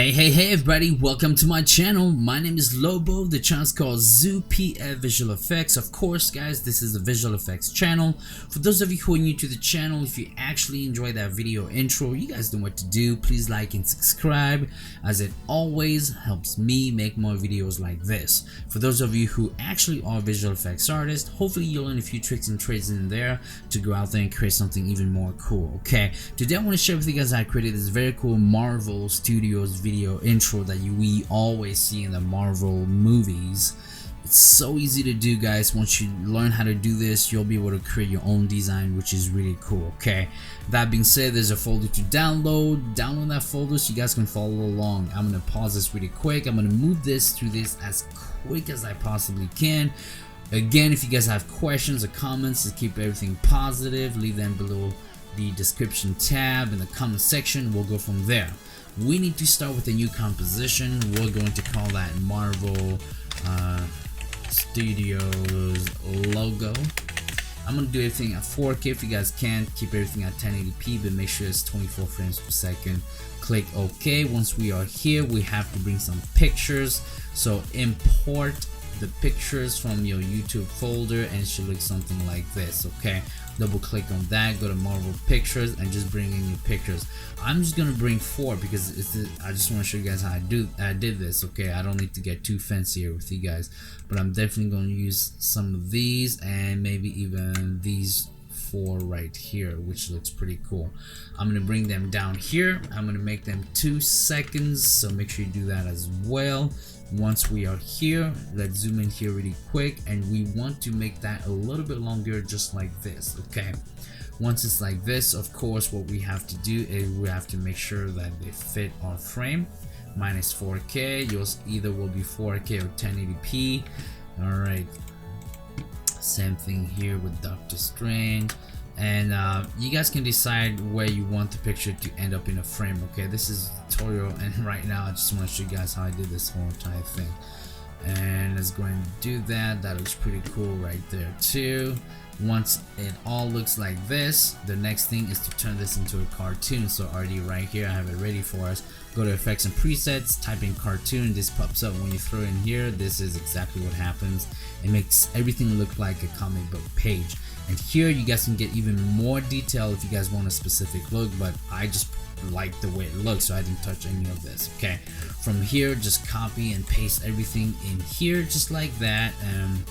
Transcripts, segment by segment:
Hey everybody, welcome to my channel. My name is Lobo. The channel's called Zoo PF Visual Effects. Of course guys, this is a visual effects channel. For those of you who are new to the channel, if you actually enjoyed that video intro, you guys know what to do. Please like and subscribe, as it always helps me make more videos like this. For those of you who actually are visual effects artists, hopefully you'll learn a few tricks and trades in there to go out there and create something even more cool. Okay, today I want to share with you guys how I created this very cool Marvel Studios video intro that we always see in the Marvel movies. It's so easy to do, guys. Once you learn how to do this, you'll be able to create your own design, which is really cool. Okay, that being said, there's a folder to download that folder so you guys can follow along. I'm gonna pause this really quick. I'm gonna move this through this as quick as I possibly can. Again, if you guys have questions or comments, to keep everything positive, leave them below the description tab in the comment section. We'll go from there. We need to start with a new composition. We're going to call that Marvel Studios logo. I'm going to do everything at 4K. If you guys can, keep everything at 1080p, but make sure it's 24 frames per second. Click OK. Once we are here, we have to bring some pictures. So import the pictures from your YouTube folder and it should look something like this. Okay, double click on that, go to Marvel Pictures and just bring in your pictures. I'm just gonna bring 4 because I just want to show you guys how I did this. Okay, I don't need to get too fancy here with you guys, but I'm definitely going to use some of these and maybe even these 4 right here, which looks pretty cool. I'm gonna bring them down here. I'm gonna make them 2 seconds, so make sure you do that as well. Once we are here, let's zoom in here really quick, and we want to make that a little bit longer, just like this. Okay, once it's like this, of course what we have to do is we have to make sure that they fit our frame. Mine is 4K, yours either will be 4K or 1080p. all right, same thing here with Doctor Strange, and you guys can decide where you want the picture to end up in a frame. Okay, this is a tutorial, and right now I just want to show you guys how I did this whole entire thing. And let's go and do that. That looks pretty cool right there too. Once it all looks like this, the next thing is to turn this into a cartoon. So already right here I have it ready for us. Go to effects and presets, type in cartoon, this pops up. When you throw in here, this is exactly what happens. It makes everything look like a comic book page. And here you guys can get even more detail if you guys want a specific look, but I just like the way it looks, so I didn't touch any of this. Okay, from here just copy and paste everything in here just like that, and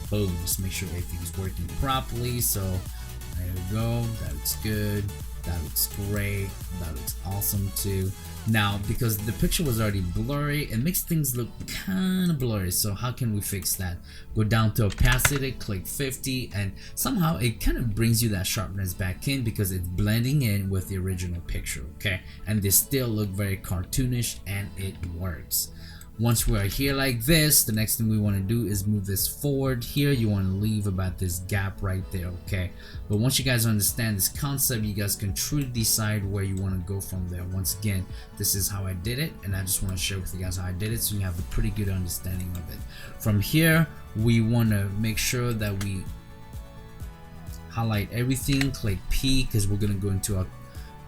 boom, just make sure everything's working properly. So there we go, that looks good, that looks great, that looks awesome too. Now because the picture was already blurry, it makes things look kind of blurry. So how can we fix that? Go down to opacity, click 50, and somehow it kind of brings you that sharpness back in because it's blending in with the original picture. Okay, and they still look very cartoonish and it works. Once we are here like this, the next thing we want to do is move this forward. Here you want to leave about this gap right there. Okay, but once you guys understand this concept, you guys can truly decide where you want to go from there. Once again, this is how I did it, and I just want to share with you guys how I did it so you have a pretty good understanding of it. From here we want to make sure that we highlight everything. Click P because we're going to go into our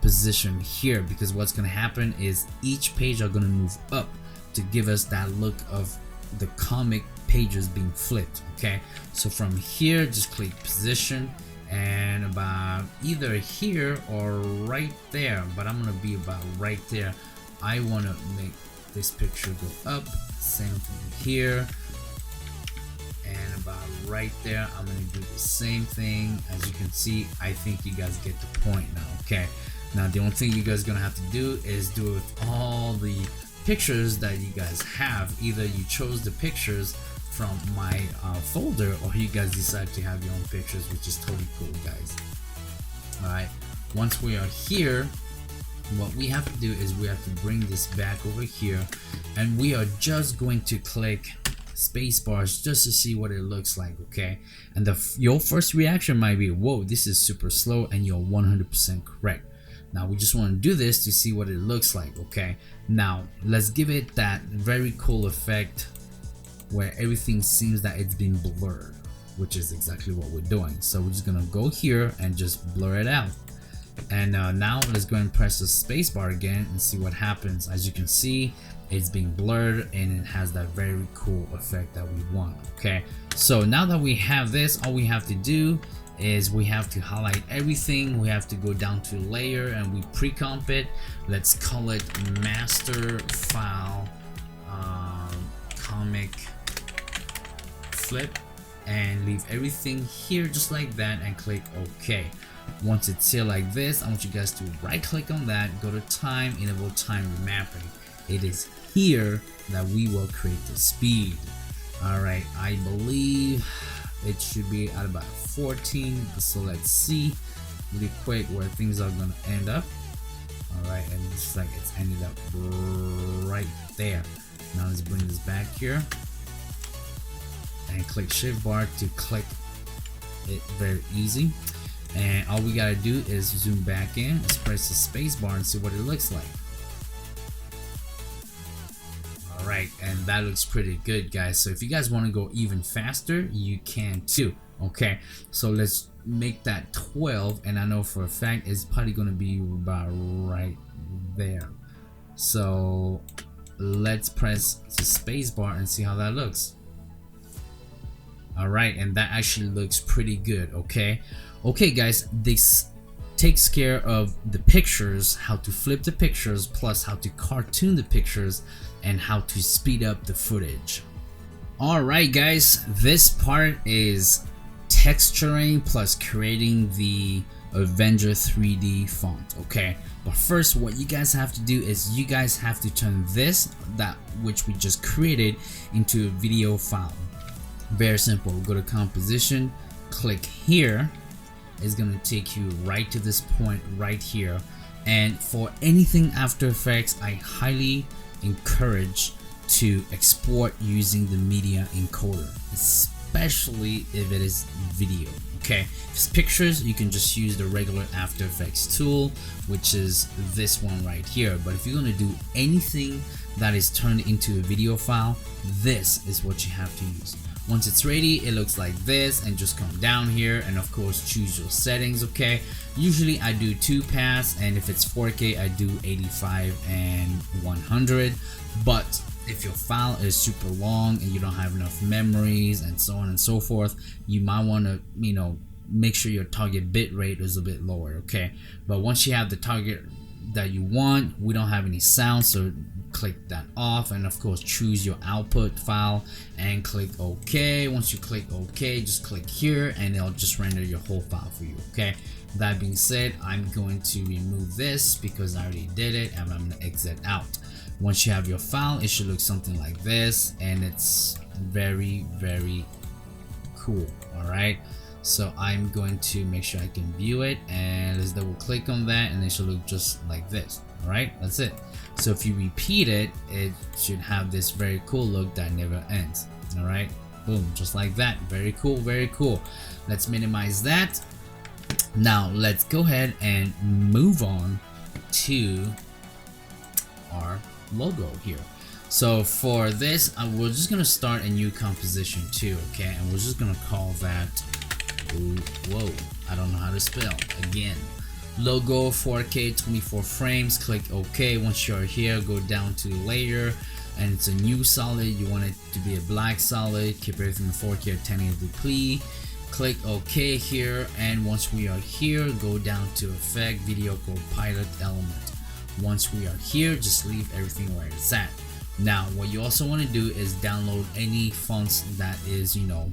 position here, because what's going to happen is each page are going to move up to give us that look of the comic pages being flipped. Okay, so from here just click position and about either here or right there, but I'm gonna be about right there. I want to make this picture go up. Same thing here and about right there. I'm gonna do the same thing. As you can see, I think you guys get the point now. Okay, now the only thing you guys gonna have to do is do it with all the pictures that you guys have. Either you chose the pictures from my folder, or you guys decide to have your own pictures, which is totally cool, guys. All right, once we are here, what we have to do is we have to bring this back over here, and we are just going to click space bars just to see what it looks like. Okay, and your first reaction might be, whoa, this is super slow, and you're 100% correct. Now we just want to do this to see what it looks like. Okay, now let's give it that very cool effect where everything seems that it's been blurred, which is exactly what we're doing. So we're just gonna go here and just blur it out. And now let's go and press the spacebar again and see what happens. As you can see, it's being blurred and it has that very cool effect that we want. Okay, so now that we have this, all we have to do is we have to highlight everything. We have to go down to layer and we pre-comp it. Let's call it master file comic flip, and leave everything here just like that and click OK. Once it's here like this, I want you guys to right click on that, go to time, enable time remapping. It is here that we will create the speed. Alright, I believe it should be at about 14, so let's see really quick where things are gonna end up. Alright, and it looks like it's ended up right there. Now let's bring this back here and click shift bar to click it. Very easy. And all we gotta do is zoom back in, let's press the space bar and see what it looks like. Alright, and that looks pretty good, guys. So if you guys want to go even faster, you can too. Okay, so let's make that 12, and I know for a fact it's probably gonna be about right there. So let's press the space bar and see how that looks. Alright, and that actually looks pretty good. Okay, guys, this takes care of the pictures, how to flip the pictures, plus how to cartoon the pictures, and how to speed up the footage. Alright guys, this part is texturing plus creating the Avenger 3D font. Okay, but first what you guys have to do is you guys have to turn this, that which we just created, into a video file. Very simple. Go to composition, click here. It's gonna take you right to this point right here. And for anything After Effects, I highly encourage to export using the media encoder, especially if it is video. Okay, if it's pictures, you can just use the regular After Effects tool, which is this one right here. But if you're going to do anything that is turned into a video file, this is what you have to use. Once it's ready, it looks like this, and just come down here and of course choose your settings. Okay, usually I do 2 pass, and if it's 4K I do 85 and 100. But if your file is super long and you don't have enough memories and so on and so forth, you might want to, you know, make sure your target bit rate is a bit lower. Okay, but once you have the target that you want, we don't have any sound, so click that off, and of course choose your output file and click OK. Once you click OK, just click here and it'll just render your whole file for you. Okay, that being said, I'm going to remove this because I already did it, and I'm going to exit out. Once you have your file, it should look something like this, and it's very, very cool. All right, so I'm going to make sure I can view it, and let's double click on that, and it should look just like this. All right, that's it. So if you repeat it, it should have this very cool look that never ends. All right, boom, just like that. Very cool, very cool. Let's minimize that. Now let's go ahead and move on to our logo here. So for this, we're just gonna start a new composition too. Okay, and we're just gonna call that, whoa, I don't know how to spell again, logo 4K 24 frames. Click OK. Once you're here, go down to layer, and it's a new solid. You want it to be a black solid. Keep everything in 4K or 1080p. Click OK here, and once we are here, go down to effect, Videocopilot element. Once we are here, just leave everything where it's at. Now what you also want to do is download any fonts that is, you know,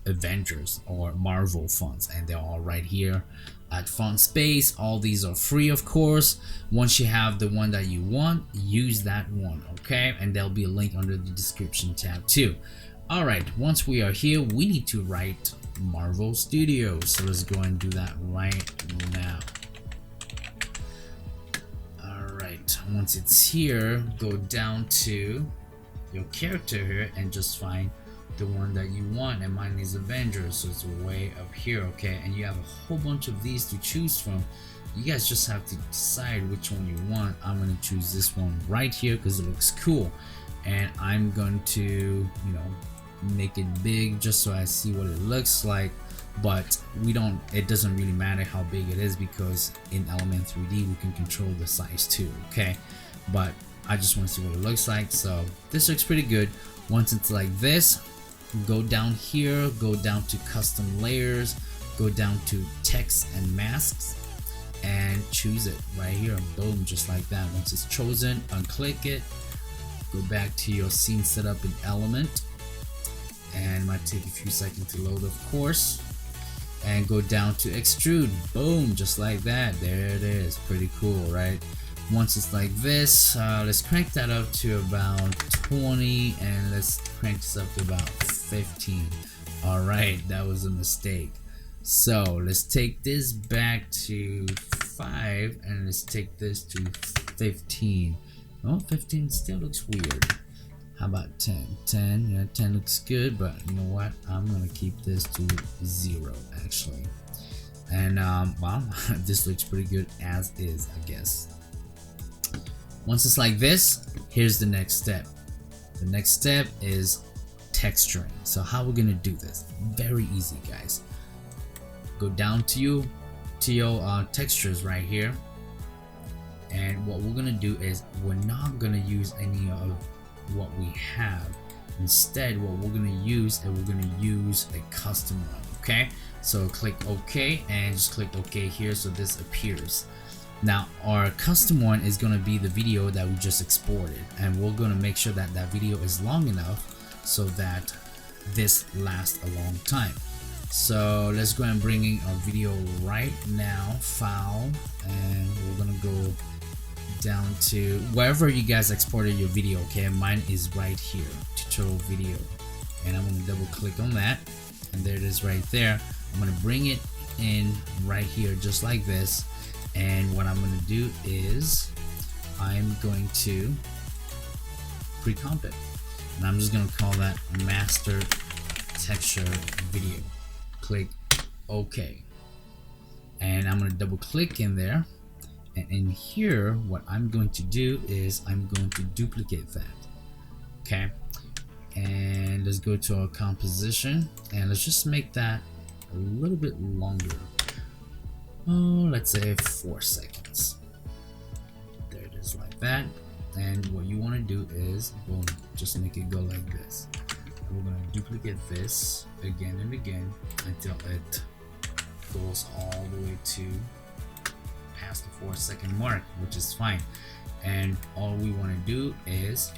Avengers or Marvel fonts, and they're all right here at Font Space. All these are free, of course. Once you have the one that you want, use that one. Okay, and there'll be a link under the description tab too. All right, once we are here, we need to write Marvel Studios, so let's go and do that right now. Once it's here, go down to your character here and just find the one that you want, and mine is Avengers, so it's way up here. Okay, and you have a whole bunch of these to choose from. You guys just have to decide which one you want. I'm going to choose this one right here because it looks cool, and I'm going to, you know, make it big just so I see what it looks like, but it doesn't really matter how big it is because in Element 3D we can control the size too, okay? But I just want to see what it looks like. So this looks pretty good. Once it's like this, go down here, go down to custom layers, go down to text and masks, and choose it right here. Boom, just like that. Once it's chosen, unclick it, go back to your scene setup in Element, and it might take a few seconds to load, of course, and go down to extrude. Boom, just like that. There it is. Pretty cool, right? Once it's like this, let's crank that up to about 20, and let's crank this up to about 15. All right, that was a mistake. So let's take this back to 5, and let's take this to 15. Oh, 15 still looks weird. How about 10? 10, yeah, 10 looks good, but you know what? I'm gonna keep this to 0 actually. And well, this looks pretty good as is, I guess. Once it's like this, here's the next step. The next step is texturing. So how we're gonna do this? Very easy, guys. Go down to your textures right here, and what we're gonna do is we're not gonna use any of what we have. Instead, what we're gonna use is we're gonna use a custom one. Okay, so click OK and just click OK here so this appears. Now our custom one is going to be the video that we just exported, and we're going to make sure that that video is long enough so that this lasts a long time. So let's go and bring in our video right now, file, and we're going to go down to wherever you guys exported your video. Okay, mine is right here, tutorial video, and I'm going to double click on that, and there it is right there. I'm going to bring it in right here just like this. And what I'm going to do is I'm going to pre-comp it, and I'm just going to call that master texture video. Click OK, and I'm going to double click in there, and in here what I'm going to do is I'm going to duplicate that. Okay, and let's go to our composition, and let's just make that a little bit longer. Oh, let's say 4 seconds. There it is, like that. And what you want to do is, boom, just make it go like this. And we're going to duplicate this again and again until it goes all the way to past the 4-second mark, which is fine. And all we want to do is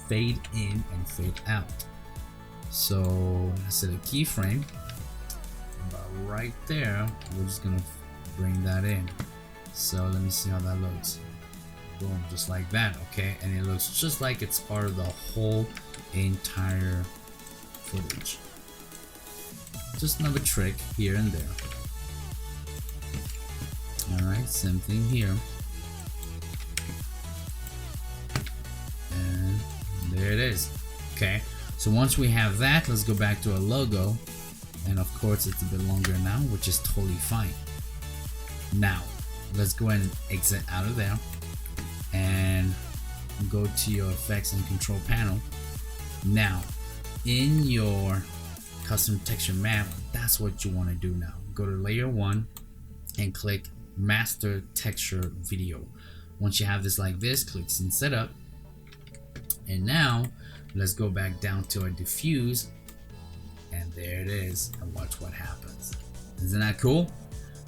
fade in and fade out. So let's set a keyframe about right there. We're just gonna bring that in. So let me see how that looks. Boom, just like that. Okay, and it looks just like it's part of the whole entire footage. Just another trick here and there. Alright, same thing here. And there it is. Okay, so once we have that, let's go back to our logo. And of course it's a bit longer now, which is totally fine. Now let's go ahead and exit out of there and go to your effects and control panel. Now in your custom texture map, that's what you want to do now. Go to layer 1 and click master texture video. Once you have this like this, click scene setup, and now let's go back down to our diffuse, and there it is, and watch what happens. Isn't that cool?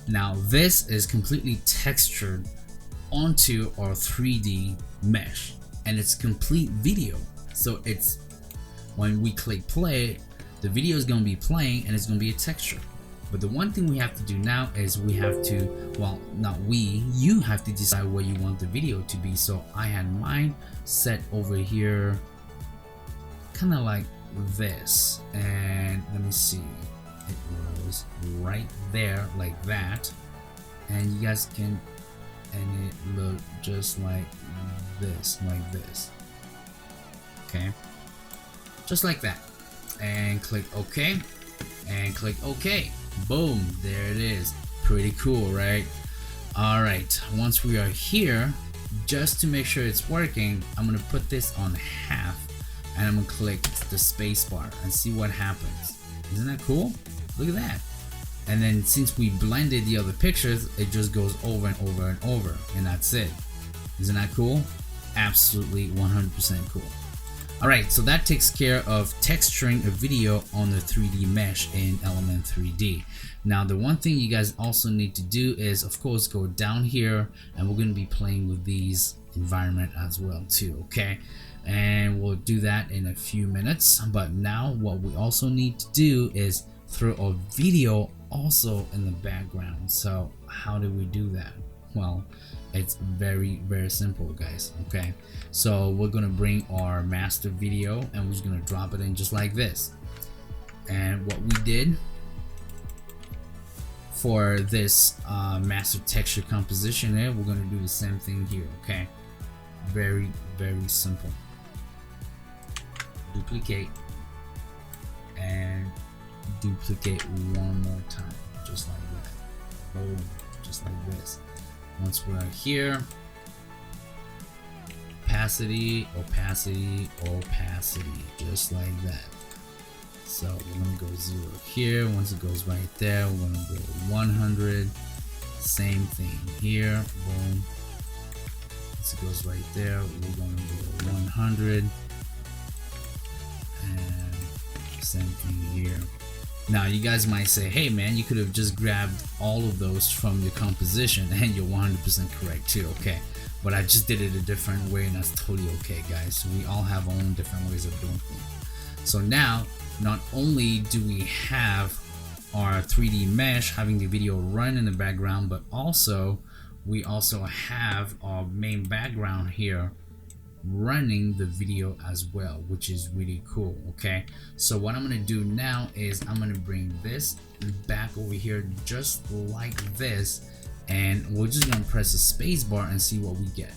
Now this is completely textured onto our 3D mesh, and it's complete video. So it's, when we click play, the video is going to be playing and it's going to be a texture. But the one thing we have to do now is we have to, well, not we, you have to decide what you want the video to be. So I had mine set over here kind of like this, and let me see, it was right there like that, and you guys can, and it looked just like this, okay, just like that. And click OK, and click OK. Boom, there it is. Pretty cool, right? All right, once we are here, just to make sure it's working, I'm gonna put this on half, and I'm gonna click the space bar and see what happens. Isn't that cool? Look at that. And then since we blended the other pictures, it just goes over and over and over, and that's it. Isn't that cool? Absolutely 100% cool. Alright, so that takes care of texturing a video on the 3D mesh in Element 3D. Now the one thing you guys also need to do is, of course, go down here, and we're going to be playing with these environment as well too, okay? And we'll do that in a few minutes. But now what we also need to do is throw a video also in the background. So how do we do that? Well, it's very simple, guys. Okay, so we're gonna bring our master video and we're just gonna drop it in just like this. And what we did for this master texture composition here, we're gonna do the same thing here. Okay, very simple. Duplicate and duplicate one more time, just like that. Boom, just like this. Once we're here, opacity, just like that. So we're gonna go 0 here. Once it goes right there, we're gonna go 100. Same thing here. Boom. Once it goes right there, we're gonna go 100. And same thing here. Now you guys might say, hey man, you could have just grabbed all of those from your composition, and you're 100% correct too, okay? But I just did it a different way, and that's totally okay, guys. So we all have our own different ways of doing things. So now, not only do we have our 3D mesh having the video run in the background, but also we also have our main background here running the video as well, which is really cool. Okay, so what I'm gonna do now is I'm gonna bring this back over here just like this, and we're just gonna press the space bar and see what we get.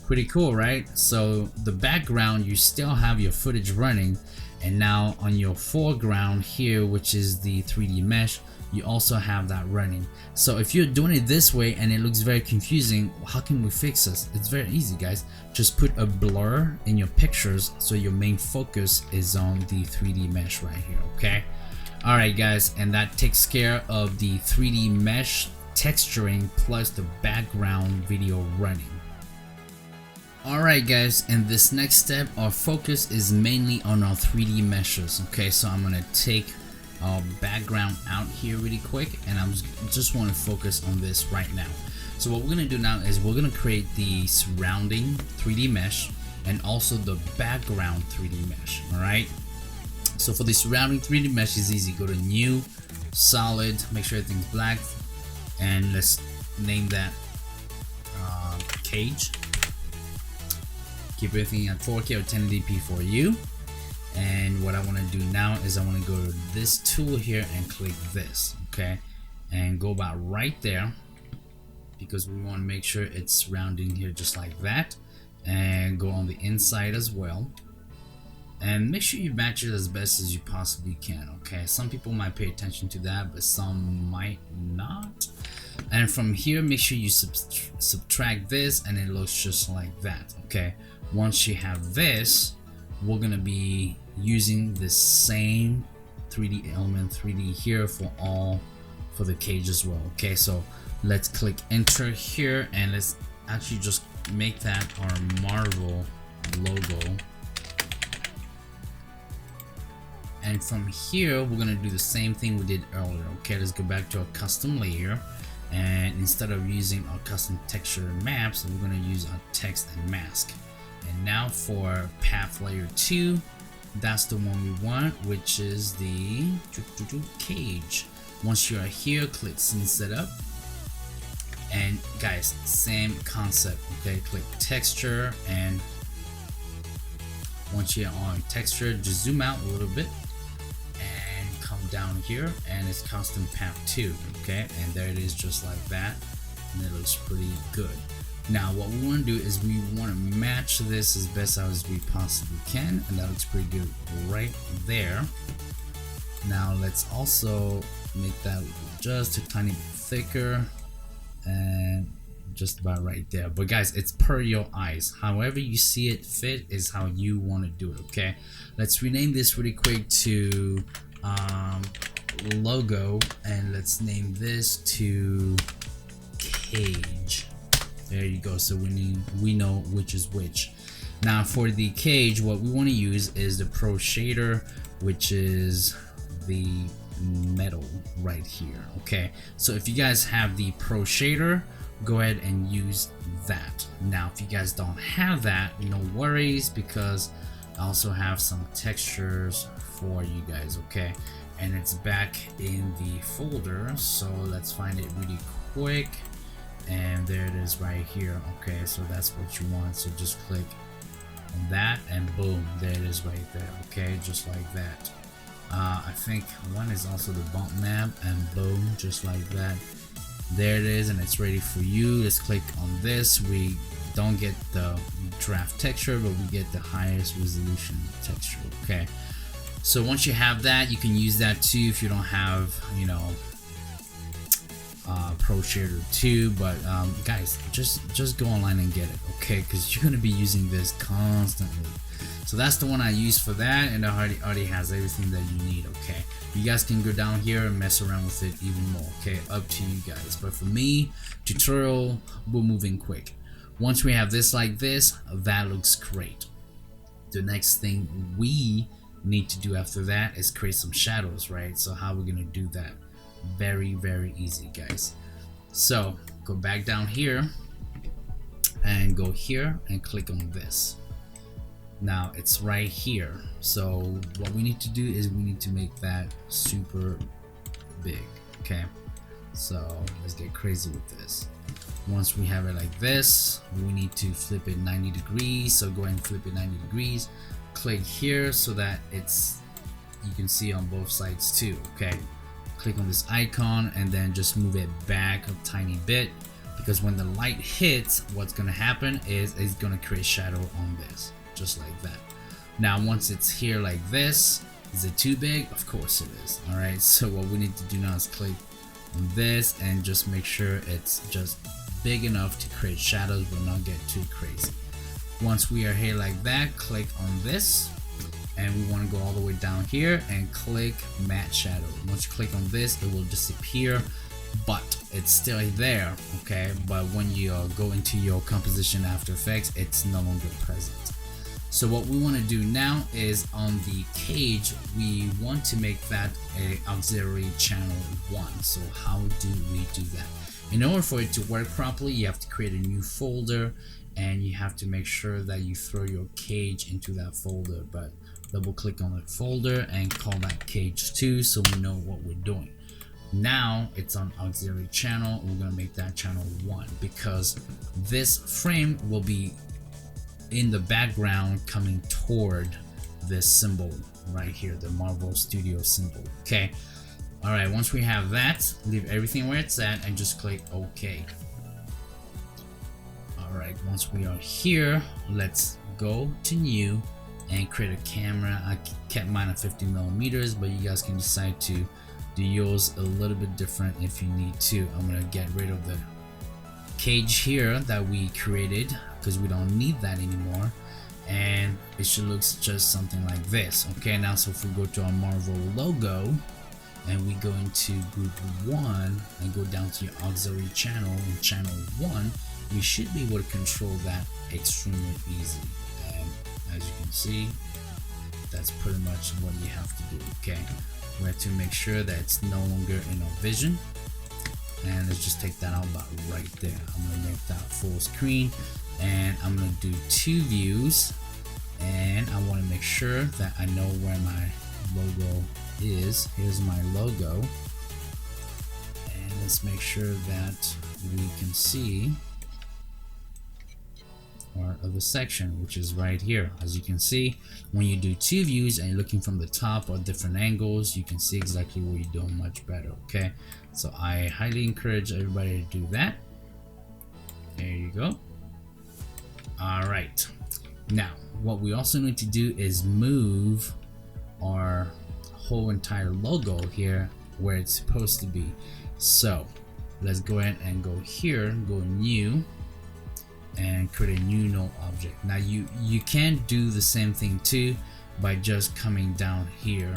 Pretty cool, right? So the background, you still have your footage running, and now on your foreground here, which is the 3D mesh, you also have that running. So if you're doing it this way and it looks very confusing, how can we fix this? It's very easy, guys. Just put a blur in your pictures so your main focus is on the 3D mesh right here, okay? Alright guys, and that takes care of the 3D mesh texturing plus the background video running. Alright guys, in this next step, our focus is mainly on our 3D meshes. Okay, so I'm gonna take our background out here really quick, and I'm just want to focus on this right now. So what we're gonna do now is we're gonna create the surrounding 3D mesh and also the background 3D mesh. Alright, so for the surrounding 3D mesh is easy. Go to new, solid, make sure everything's black, and let's name that cage. Keep everything at 4K or 1080p for you. And what I want to do now is I want to go to this tool here and click this, okay, and go about right there, because we want to make sure it's surrounding here just like that, and go on the inside as well, and make sure you match it as best as you possibly can. Okay, some people might pay attention to that, but some might not. And from here, make sure you subtract this, and it looks just like that. Okay, once you have this, we're gonna be using the same 3D element 3D here for the cage as well. Okay, so let's click enter here, and let's actually just make that our Marvel logo. And from here, we're gonna do the same thing we did earlier. Okay, let's go back to our custom layer, and instead of using our custom texture maps, we're gonna use our text and mask. And now for path layer 2, that's the one we want, which is the cage. Once you are here, click scene setup, and guys, same concept. Okay, click texture, and once you're on texture, just zoom out a little bit and come down here, and it's custom path 2. Okay, and there it is, just like that, and it looks pretty good. Now what we want to do is we want to match this as best as we possibly can, and that looks pretty good right there. Now let's also make that just a tiny bit thicker, and just about right there. But guys, it's per your eyes. However you see it fit is how you want to do it. Okay, let's rename this really quick to logo, and let's name this to cage. There you go. So we know which is which. Now for the cage, what we want to use is the Pro Shader, which is the metal right here. Okay, so if you guys have the Pro Shader, go ahead and use that. Now if you guys don't have that, no worries, because I also have some textures for you guys. Okay, and it's back in the folder, so let's find it really quick, and there it is right here. Okay, so that's what you want, so just click on that and boom, there it is right there. Okay, just like that. I think one is also the bump map, and boom, just like that. There it is, and it's ready for you. Let's click on this. We don't get the draft texture, but we get the highest resolution texture. Okay, so once you have that, you can use that too if you don't have, you know, Pro Shader 2. But guys, just go online and get it, okay, because you're gonna be using this constantly. So that's the one I use for that, and it already has everything that you need. Okay, you guys can go down here and mess around with it even more. Okay, up to you guys, but for me, tutorial, we're moving quick. Once we have this like this, that looks great. The next thing we need to do after that is create some shadows, right? So how we're gonna do that? Very easy, guys. So go back down here and go here and click on this. Now it's right here. So what we need to do is we need to make that super big. Okay, so let's get crazy with this. Once we have it like this, we need to flip it 90 degrees. So go ahead and flip it 90 degrees. Click here so that it's, you can see on both sides too. Okay, click on this icon and then just move it back a tiny bit, because when the light hits, what's gonna happen is it's gonna create shadow on this, just like that. Now once it's here like this, is it too big? Of course it is. All right, so what we need to do now is click on this and just make sure it's just big enough to create shadows but not get too crazy. Once we are here like that, click on this, and we want to go all the way down here and click matte shadow. Once you click on this, it will disappear, but it's still there. Okay, but when you go into your composition After Effects, it's no longer present. So what we want to do now is on the cage, we want to make that a auxiliary channel 1. So how do we do that? In order for it to work properly, you have to create a new folder, and you have to make sure that you throw your cage into that folder. But double click on the folder and call that cage 2 so we know what we're doing. Now it's on auxiliary channel. We're going to make that channel 1 because this frame will be in the background coming toward this symbol right here, the Marvel Studio symbol. Okay, all right, once we have that, leave everything where it's at and just click OK. All right, once we are here, let's go to new and create a camera. I kept mine at 50mm, but you guys can decide to do yours a little bit different if you need to. I'm gonna get rid of the cage here that we created because we don't need that anymore, and it should look just something like this. Okay, now so if we go to our Marvel logo and we go into group 1 and go down to your auxiliary channel in channel 1, we should be able to control that extremely easy. And as you can see, that's pretty much what you have to do. Okay, we have to make sure that it's no longer in our vision, and let's just take that out about right there. I'm gonna make that full screen, and I'm gonna do 2 views, and I want to make sure that I know where my logo is. Here's my logo, and let's make sure that we can see part of the section, which is right here. As you can see, when you do 2 views and you're looking from the top or different angles, you can see exactly what you're doing much better. Okay, so I highly encourage everybody to do that. There you go. All right, now what we also need to do is move our whole entire logo here where it's supposed to be. So Let's go ahead and go here, go new, and create a new node object. Now you can do the same thing too by just coming down here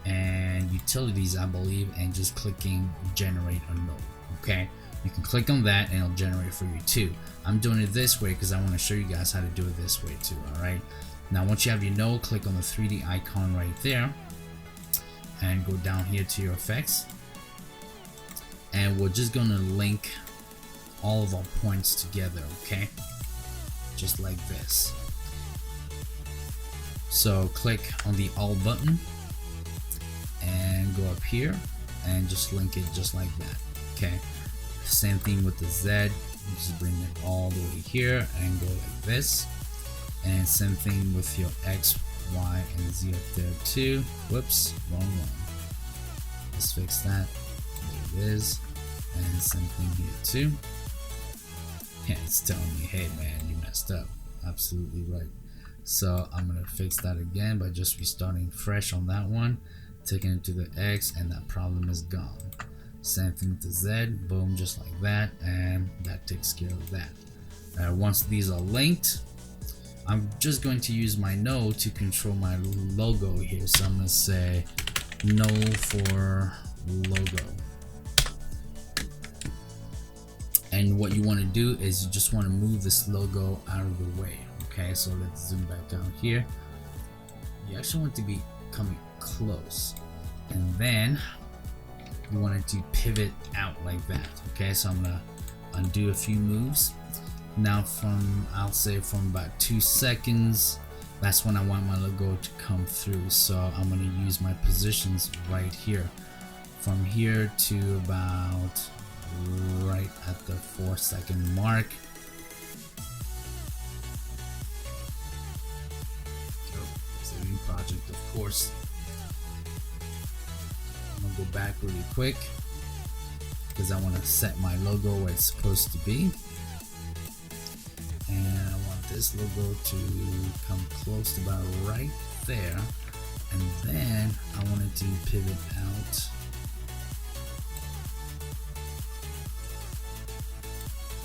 and utilities, I believe, and just clicking generate a node. Okay, you can click on that and it'll generate for you too. I'm doing it this way because I want to show you guys how to do it this way too. All right, now once you have your node, click on the 3D icon right there and go down here to your effects, and we're just gonna link all of our points together, okay, just like this. So click on the all button and go up here and just link it just like that. Okay, same thing with the Z, just bring it all the way here and go like this, and same thing with your X, Y, and Z up there too. Whoops, wrong one. Let's fix that. There it is. And same thing here too. Yeah, it's telling me, hey man, you messed up. Absolutely right. So I'm gonna fix that again by just restarting fresh on that one, taking it to the X, and that problem is gone. Same thing with the Z, boom, just like that, and that takes care of that. Once these are linked, I'm just going to use my node to control my logo here. So I'm gonna say node for logo. And what you want to do is you just want to move this logo out of the way. Okay, so let's zoom back down here. You actually want to be coming close, and then you want it to pivot out like that. Okay, so I'm gonna undo a few moves. Now from, I'll say from about 2 seconds, that's when I want my logo to come through. So I'm gonna use my positions right here, from here to about right at the 4-second mark. Saving project, of course. I'm gonna go back really quick because I want to set my logo where it's supposed to be, and I want this logo to come close to about right there, and then I want it to pivot out.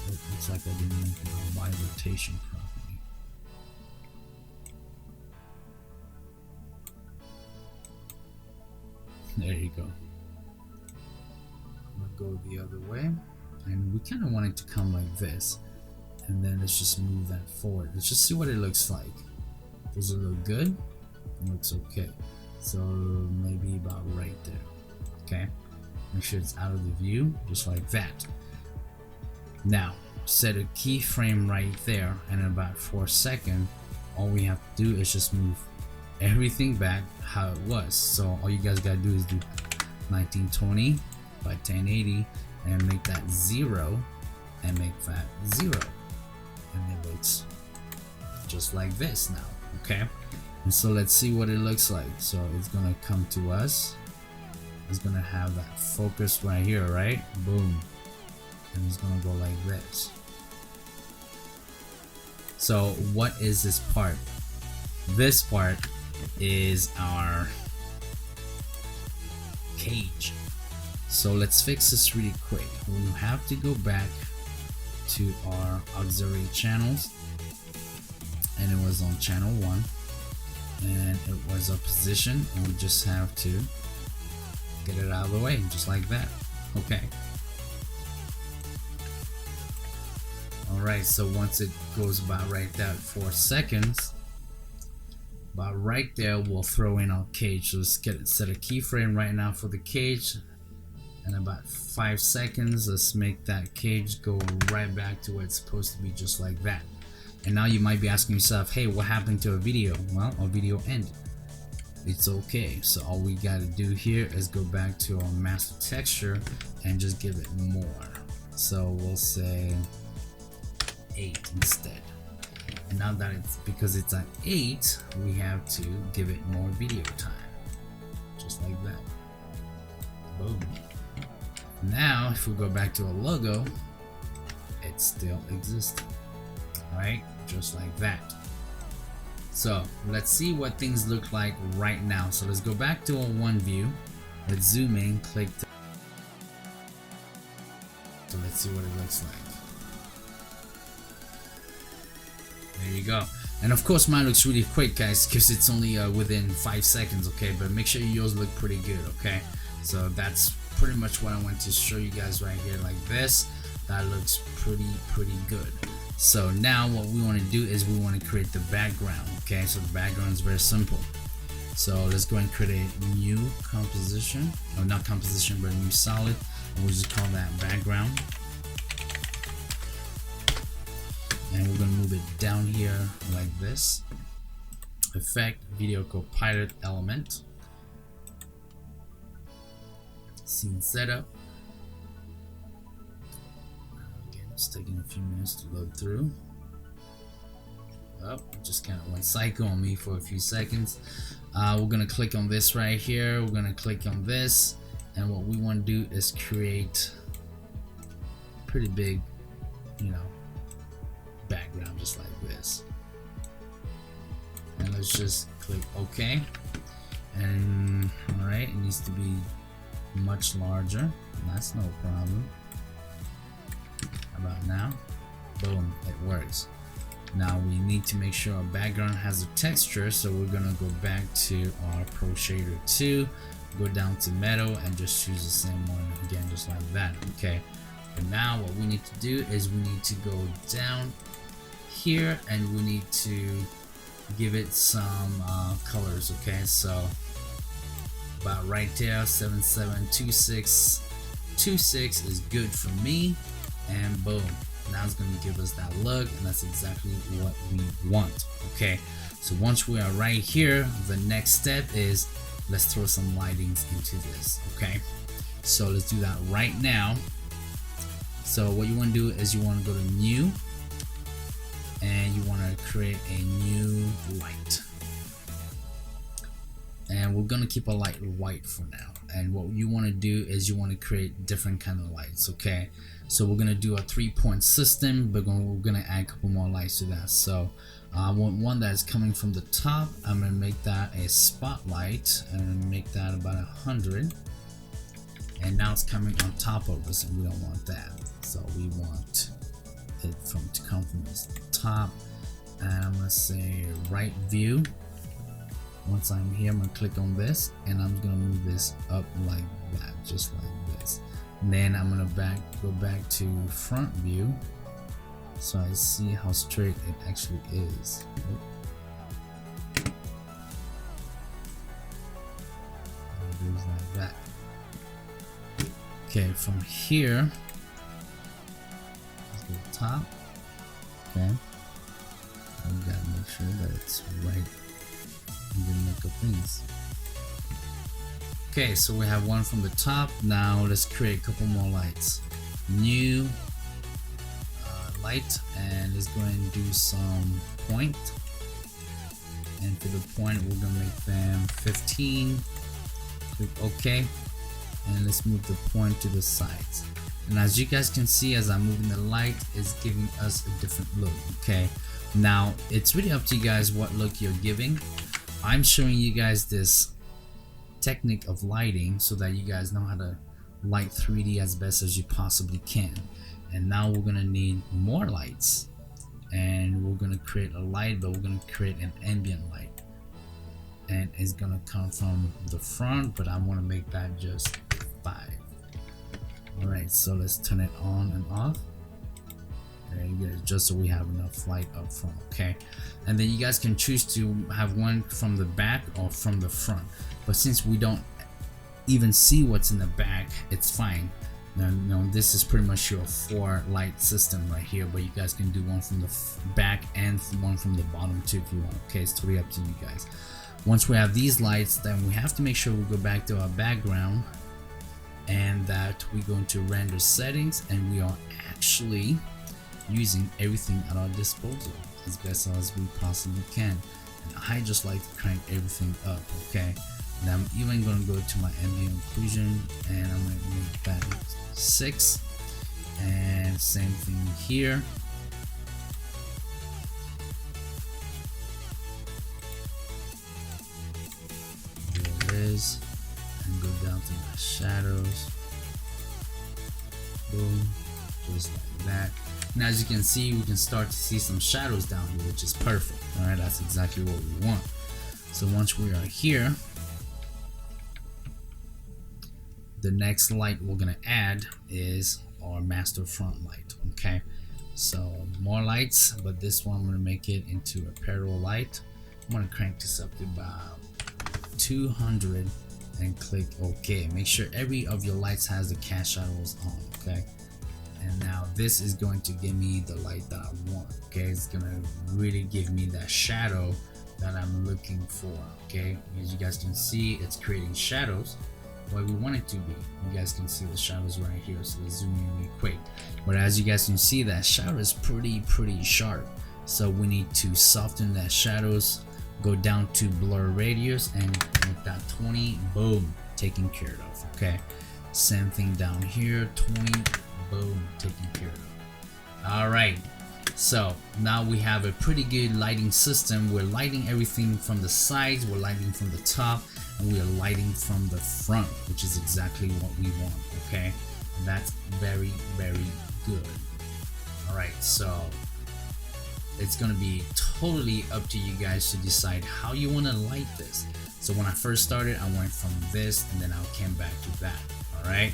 It looks like I didn't make my rotation properly. There you go. I'm gonna go the other way, and we kind of want it to come like this, and then let's just move that forward. Let's just see what it looks like. Does it look good? It looks okay. So maybe about right there. Okay, make sure it's out of the view, just like that. Now set a keyframe right there, and in about 4 seconds, all we have to do is just move everything back how it was. So all you guys gotta do is do 1920 by 1080 and make that 0 and make that 0, and it looks just like this now. Okay, and so let's see what it looks like. So it's gonna come to us, it's gonna have that focus right here, right? Boom, and it's gonna go like this. So what is this part? This part is our cage. So let's fix this really quick. We have to go back to our auxiliary channels, and it was on channel 1, and it was a position, and we just have to get it out of the way just like that. Okay, alright, so once it goes about right there 4 seconds, about right there, we'll throw in our cage. So let's set a keyframe right now for the cage, and about 5 seconds, let's make that cage go right back to where it's supposed to be, just like that. And now you might be asking yourself, hey, what happened to a video? Well, our video ended. It's okay. So all we got to do here is go back to our master texture and just give it more. So we'll say 8 instead. And now that it's, because it's at 8, we have to give it more video time, just like that. Boom. Now if we go back to a logo, it's still existing, right? Just like that. So let's see what things look like right now. So let's go back to our one view, let's zoom in, click let's see what it looks like. There you go. And of course mine looks really quick, guys, because it's only within 5 seconds, okay? But make sure yours look pretty good, okay? So that's pretty much what I want to show you guys right here, like this. That looks pretty good. So now what we want to do is we want to create the background, okay? So the background is very simple. So let's go and create a new composition, or not composition, but a new solid, and we'll just call that background. And we're gonna move it down here like this. Effect, Videocopilot element, scene setup. Again, it's taking a few minutes to load through. Oh, it just kind of went psycho on me for a few seconds. We're gonna click on this right here. We're gonna click on this, and what we want to do is create pretty big, you know, background just like this. And let's just click OK. And alright, it needs to be much larger. That's no problem. How about now? Boom, it works. Now we need to make sure our background has a texture, so we're gonna go back to our Pro Shader 2, go down to Metal, and just choose the same one again, just like that. Okay. And now what we need to do is we need to go down here and we need to give it some colors. Okay, so about right there, 772626 is good for me, and boom, now it's going to give us that look, and that's exactly what we want. Okay, so once we are right here, the next step is let's throw some lightings into this. Okay, so let's do that right now. So what you want to do is you want to go to new, and you want to create a new light, and we're gonna keep a light white for now. And what you want to do is you want to create different kind of lights. Okay, so we're gonna do a 3-point system, but we're gonna add a couple more lights to that. So I want one that's coming from the top. I'm gonna make that a spotlight, and I'm gonna make that about 100, and now it's coming on top of us, and we don't want that. So we want it to come from the top, and I'm gonna say right view. Once I'm here, I'm gonna click on this, and I'm gonna move this up like that, just like this. And then I'm gonna go back to front view, so I see how straight it actually is. It is like that. Okay, from here, let's go to the top. Okay, I've got to make sure that it's right in the neck of things. Okay, so we have one from the top. Now let's create a couple more lights. New light, and let's go ahead and do some point. And for the point, we're gonna make them 15. Click OK, and let's move the point to the sides. And as you guys can see, as I'm moving the light, it's giving us a different look. Okay, now it's really up to you guys what look you're giving. I'm showing you guys this technique of lighting so that you guys know how to light 3D as best as you possibly can. And now we're gonna need more lights, and we're gonna create a light, but we're gonna create an ambient light, and it's gonna come from the front, but I want to make that just 5. Alright, so let's turn it on and off. There you go, just so we have enough light up front. Okay, and then you guys can choose to have one from the back or from the front, but since we don't even see what's in the back, it's fine. Now this is pretty much your 4 light system right here, but you guys can do one from the back and one from the bottom too if you want. Okay, it's totally up to you guys. Once we have these lights, then we have to make sure we go back to our background, and that we go into render settings, and we are actually using everything at our disposal as best as we possibly can. And I just like to crank everything up. Okay, and I'm even going to go to my ambient occlusion, and I'm going to make that 6, and same thing here. There it is, and go down to my shadows. Boom. just like that. And as you can see, we can start to see some shadows down here, which is perfect. All right, that's exactly what we want. So once we are here, the next light we're gonna add is our master front light. Okay, so more lights, but this one I'm gonna make it into a parallel light. I'm gonna crank this up to about 200 and click OK. Make sure every of your lights has the cast shadows on. Okay, and now this is going to give me the light that I want. Okay, it's gonna really give me that shadow that I'm looking for. Okay, as you guys can see, it's creating shadows where we want it to be. You guys can see the shadows right here, so let's zoom in really quick. But as you guys can see, that shadow is pretty sharp, so we need to soften that shadows, go down to blur radius and make that 20. Boom, taken care of. Okay, same thing down here, 20. Boom, taken care of. All right, so now we have a pretty good lighting system. We're lighting everything from the sides, we're lighting from the top, and we are lighting from the front, which is exactly what we want. Okay, and that's very good. All right, so it's gonna be totally up to you guys to decide how you want to light this. So when I first started, I went from this and then I came back to that. All right,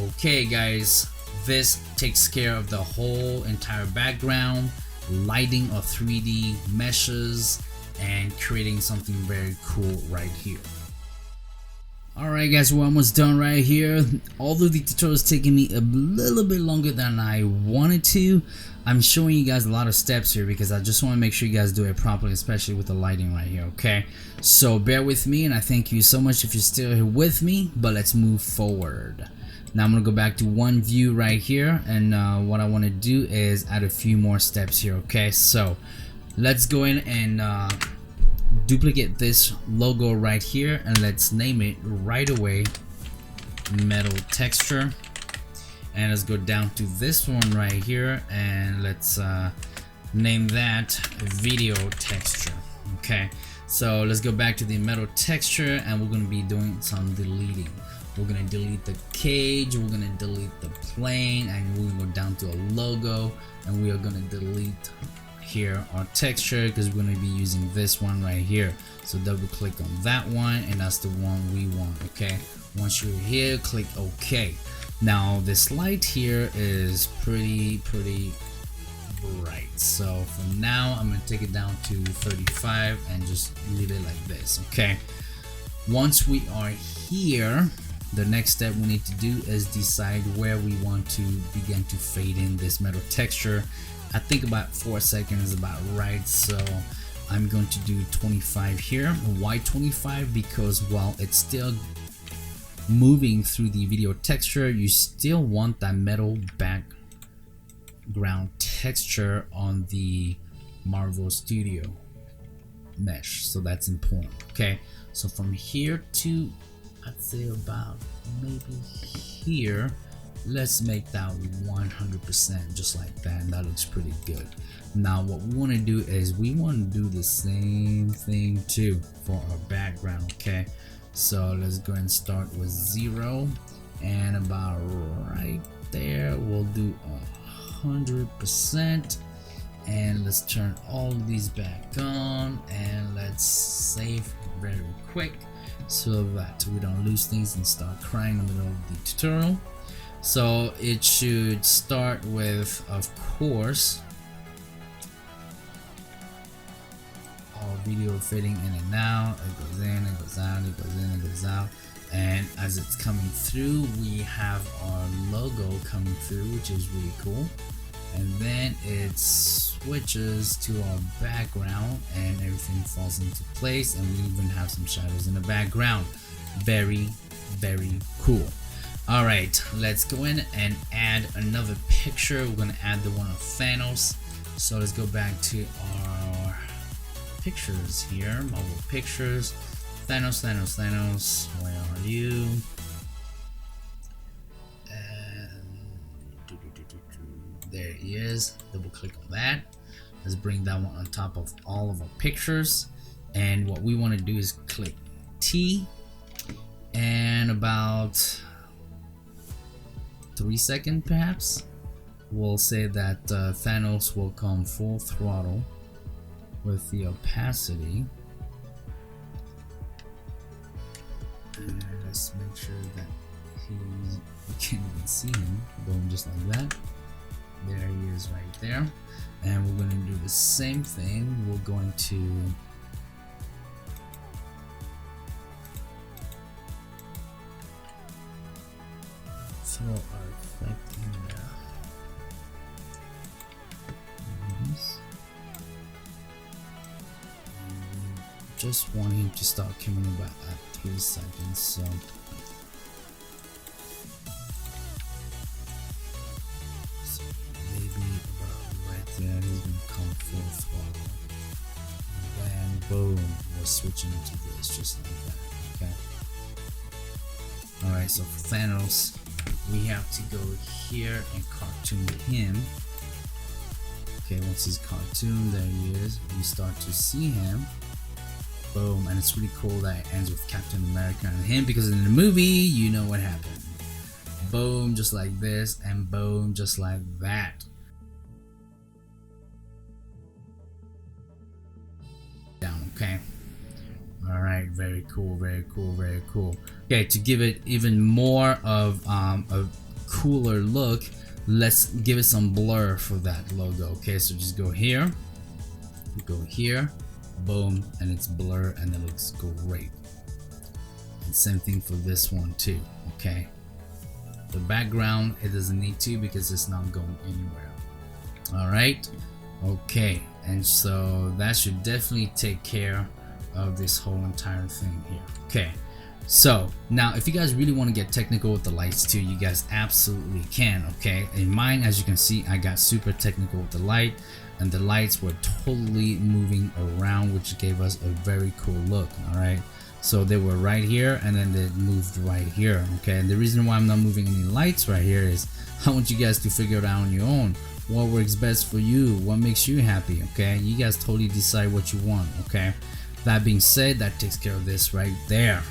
okay guys, this takes care of the whole entire background, lighting of 3D meshes, and creating something very cool right here. Alright guys, we're almost done right here. Although the tutorial is taking me a little bit longer than I wanted to, I'm showing you guys a lot of steps here because I just want to make sure you guys do it properly, especially with the lighting right here. Okay, so bear with me, and I thank you so much if you're still here with me, but let's move forward. Now I'm gonna go back to one view right here, and what I want to do is add a few more steps here. Okay, so let's go in and duplicate this logo right here, and let's name it right away metal texture. And let's go down to this one right here, and let's name that video texture. Okay, so let's go back to the metal texture, and we're going to be doing some deleting. We're going to delete the cage, we're going to delete the plane, and we're going to go down to a logo, and we are going to delete here our texture because we're going to be using this one right here. So double click on that one, and that's the one we want. Okay, once you're here, click OK. Now this light here is pretty bright, so for now I'm going to take it down to 35 and just leave it like this. Okay, once we are here, the next step we need to do is decide where we want to begin to fade in this metal texture. I think about 4 seconds is about right, so I'm going to do 25 here. Why 25? Because while it's still moving through the video texture, you still want that metal background texture on the Marvel Studio mesh, so that's important. Okay, so from here to, I'd say about maybe here, let's make that 100% just like that, and that looks pretty good. Now what we want to do is we want to do the same thing too for our background. Okay, so let's go and start with 0, and about right there we'll do 100%, and let's turn all of these back on, and let's save very quick so that we don't lose things and start crying in the middle of the tutorial. So it should start with, of course, our video fading in and out. It goes in, it goes out, it goes in, it goes out, and as it's coming through, we have our logo coming through, which is really cool. And then it switches to our background, and everything falls into place, and we even have some shadows in the background. Very cool. All right, let's go in and add another picture. We're going to add the one of Thanos. So let's go back to our pictures here, mobile pictures. Thanos, where are you? And there he is. Double click on that. Let's bring that one on top of all of our pictures. And what we want to do is click T, and about 3 seconds perhaps. we'll say that Thanos will come full throttle with the opacity. And let's make sure that you can't even see him. Boom, just like that. There he is right there. And we're going to do the same thing. We're going to throw our effect in there. Just want him to start coming about at 3 seconds, so maybe about right there he's gonna come full throttle, and then boom, we're switching to this just like that. Okay, alright, so for Thanos we have to go here and cartoon him. Okay, once he's cartooned, there he is, we start to see him. Boom, and it's really cool that it ends with Captain America and him, because in the movie you know what happened. Boom, just like this, and boom, just like that. Down, okay. Alright, very cool, very cool, very cool. Okay, to give it even more of a cooler look, let's give it some blur for that logo. Okay, so just go here, boom, and it's blur, and it looks great. And same thing for this one too. Okay, the background, it doesn't need to because it's not going anywhere. All right, okay, and so that should definitely take care of this whole entire thing here. Okay, so now if you guys really want to get technical with the lights too, you guys absolutely can. Okay, in mine, as you can see, I got super technical with the light, and the lights were totally moving around, which gave us a very cool look. All right, so they were right here and then they moved right here. Okay, and the reason why I'm not moving any lights right here is I want you guys to figure it out on your own. What works best for you, what makes you happy. Okay, you guys totally decide what you want. Okay, that being said, that takes care of this right there.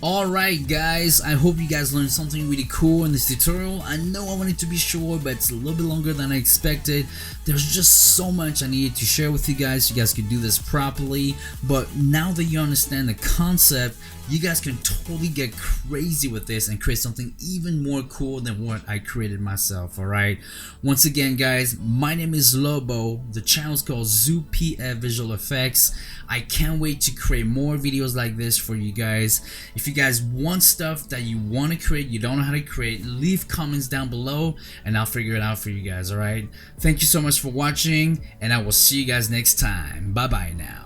Alright guys, I hope you guys learned something really cool in this tutorial. I know I wanted to be short, but it's a little bit longer than I expected. There's just so much I needed to share with you guys so you guys could do this properly. But now that you understand the concept, you guys can totally get crazy with this and create something even more cool than what I created myself. Alright, once again guys, my name is Lobo. The channel is called ZooPF Visual Effects. I can't wait to create more videos like this for you guys. If you guys want stuff that you want to create, you don't know how to create, leave comments down below and I'll figure it out for you guys. Alright, thank you so much for watching, and I will see you guys next time. Bye bye now.